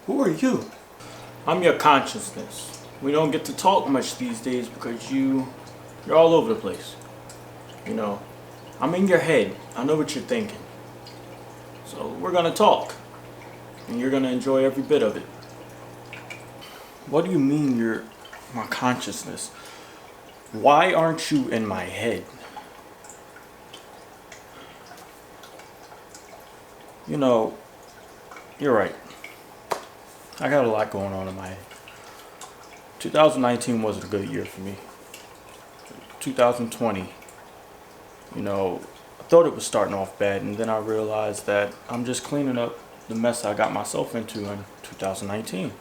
Who are you? I'm your consciousness. We don't get to talk much these days because you're all over the place. You know, I'm in your head. I know what you're thinking. So we're gonna talk. And you're gonna enjoy every bit of it. What do you mean you're my consciousness? Why aren't you in my head? You know, you're right. I got a lot going on in my head. 2019 wasn't a good year for me. 2020, you know, I thought it was starting off bad, and then I realized that I'm just cleaning up the mess I got myself into in 2019.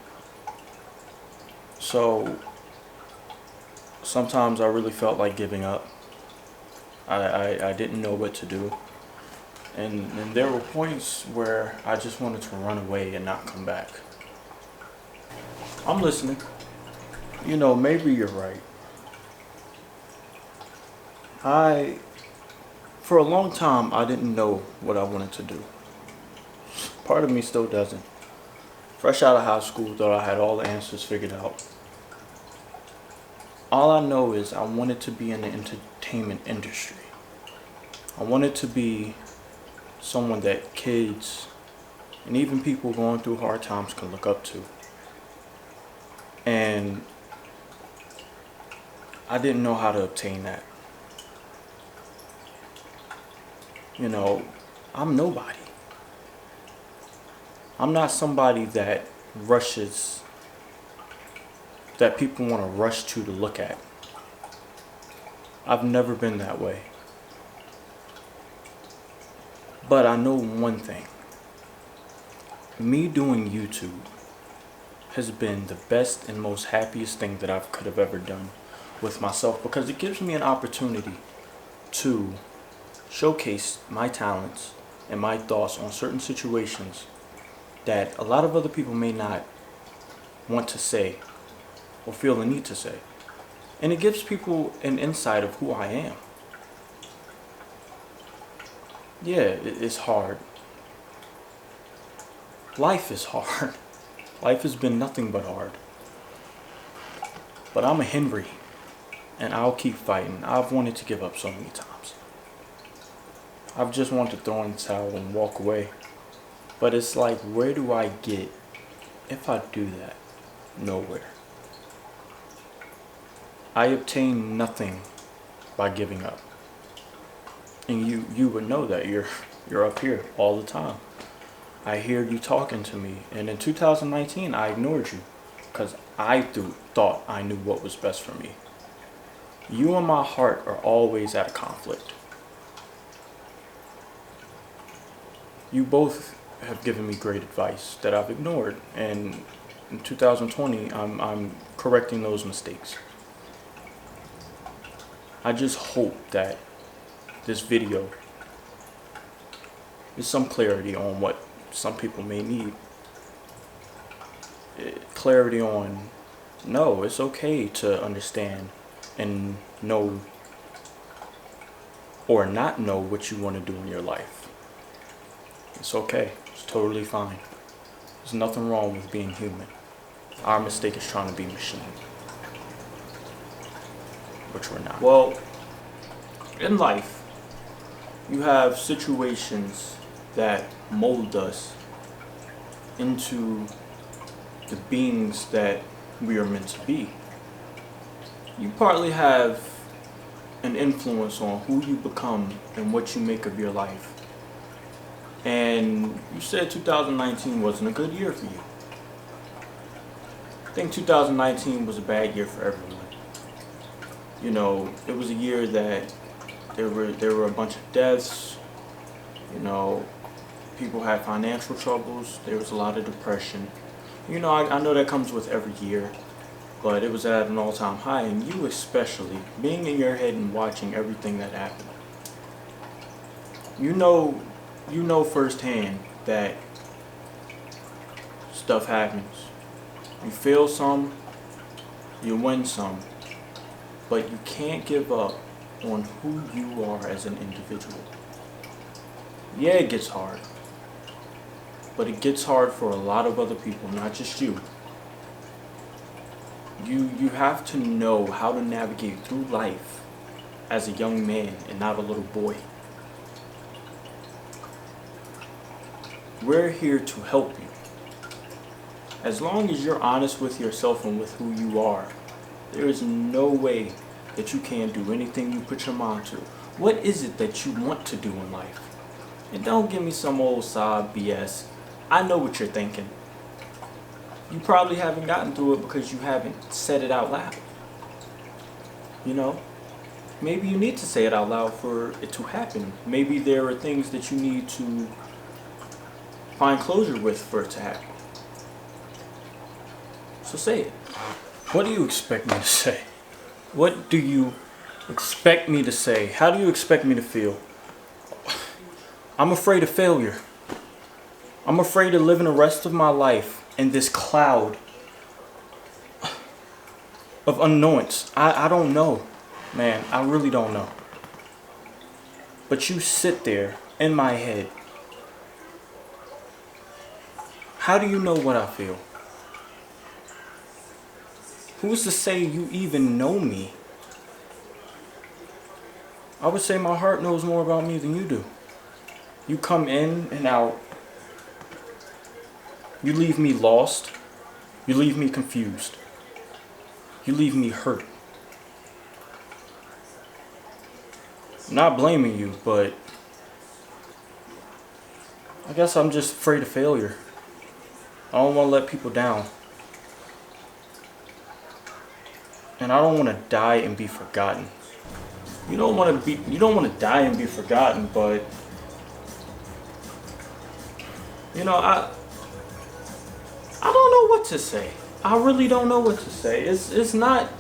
So sometimes I really felt like giving up. I didn't know what to do. And there were points where I just wanted to run away and not come back. I'm listening. You know, maybe you're right. For a long time, I didn't know what I wanted to do. Part of me still doesn't. Fresh out of high school, thought I had all the answers figured out. All I know is I wanted to be in the entertainment industry. I wanted to be someone that kids and even people going through hard times can look up to. And I didn't know how to obtain that. You know, I'm nobody. I'm not somebody that people want to rush to look at. I've never been that way. But I know one thing. Me doing YouTube has been the best and most happiest thing that I could have ever done with myself, because it gives me an opportunity to showcase my talents and my thoughts on certain situations that a lot of other people may not want to say or feel the need to say. And it gives people an insight of who I am. Yeah, it's hard. Life is hard. Life has been nothing but hard. But I'm a Henry, and I'll keep fighting. I've wanted to give up so many times. I've just wanted to throw in the towel and walk away. But it's like, where do I get if I do that? Nowhere. I obtain nothing by giving up. And you would know that you're up here all the time. I hear you talking to me, and in 2019 I ignored you because I thought I knew what was best for me. You and my heart are always at a conflict. You both have given me great advice that I've ignored, and in 2020 I'm correcting those mistakes. I just hope that this video is some clarity on what some people may need. Clarity on, no, it's okay to understand and know or not know what you want to do in your life. It's okay. It's totally fine. There's nothing wrong with being human. Our mistake is trying to be machine, which we're not. Well, in life, you have situations that mold us into the beings that we are meant to be. You partly have an influence on who you become and what you make of your life. And you said 2019 wasn't a good year for you. I think 2019 was a bad year for everyone. You know, it was a year that there were a bunch of deaths. You know, people had financial troubles. There was a lot of depression. You know, I know that comes with every year, but it was at an all-time high, and you especially, being in your head and watching everything that happened. You know firsthand that stuff happens. You feel some, you win some, But you can't give up on who you are as an individual. Yeah, it gets hard. But it gets hard for a lot of other people, not just you. You have to know how to navigate through life as a young man and not a little boy. We're here to help you. As long as you're honest with yourself and with who you are, there is no way that you can't do anything you put your mind to. What is it that you want to do in life? And don't give me some old sob BS. I know what you're thinking. You probably haven't gotten through it because you haven't said it out loud. You know? Maybe you need to say it out loud for it to happen. Maybe there are things that you need to find closure with for it to happen. So say it. What do you expect me to say? What do you expect me to say? How do you expect me to feel? I'm afraid of failure. I'm afraid of living the rest of my life in this cloud of unknowns. I don't know, man. I really don't know. But you sit there in my head. How do you know what I feel? Who's to say you even know me? I would say my heart knows more about me than you do. You come in and out. You leave me lost. You leave me confused. You leave me hurt. I'm not blaming you, but I guess I'm just afraid of failure. I don't want to let people down. And I don't want to die and be forgotten. You don't want to die and be forgotten, but you know, I don't know what to say. I really don't know what to say. It's not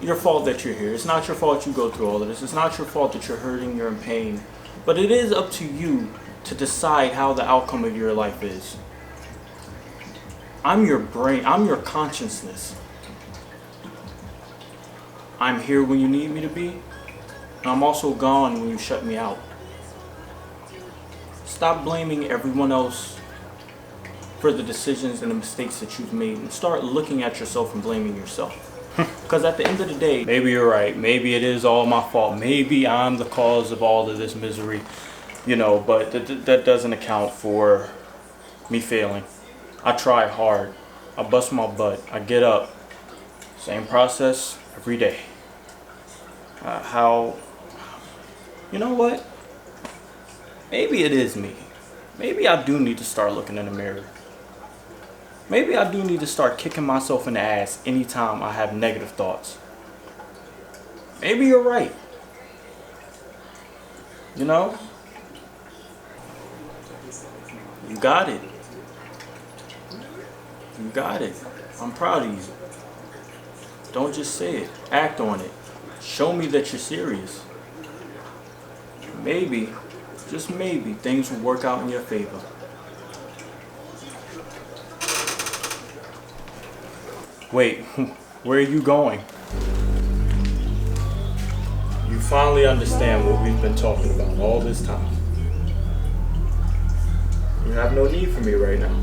your fault that you're here. It's not your fault you go through all of this. It's not your fault that you're hurting, you're in pain. But it is up to you to decide how the outcome of your life is. I'm your brain. I'm your consciousness. I'm here when you need me to be. And I'm also gone when you shut me out. Stop blaming everyone else for the decisions and the mistakes that you've made, and start looking at yourself and blaming yourself. Because at the end of the day, maybe you're right. Maybe it is all my fault. Maybe I'm the cause of all of this misery. You know, but that doesn't account for me failing. I try hard. I bust my butt. I get up. Same process every day. You know what? Maybe it is me. Maybe I do need to start looking in the mirror. Maybe I do need to start kicking myself in the ass anytime I have negative thoughts. Maybe you're right. You know? You got it. You got it. I'm proud of you. Don't just say it. Act on it. Show me that you're serious. Maybe, just maybe, things will work out in your favor. Wait, where are you going? You finally understand what we've been talking about all this time. You have no need for me right now.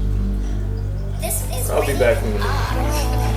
I'll be back in a minute.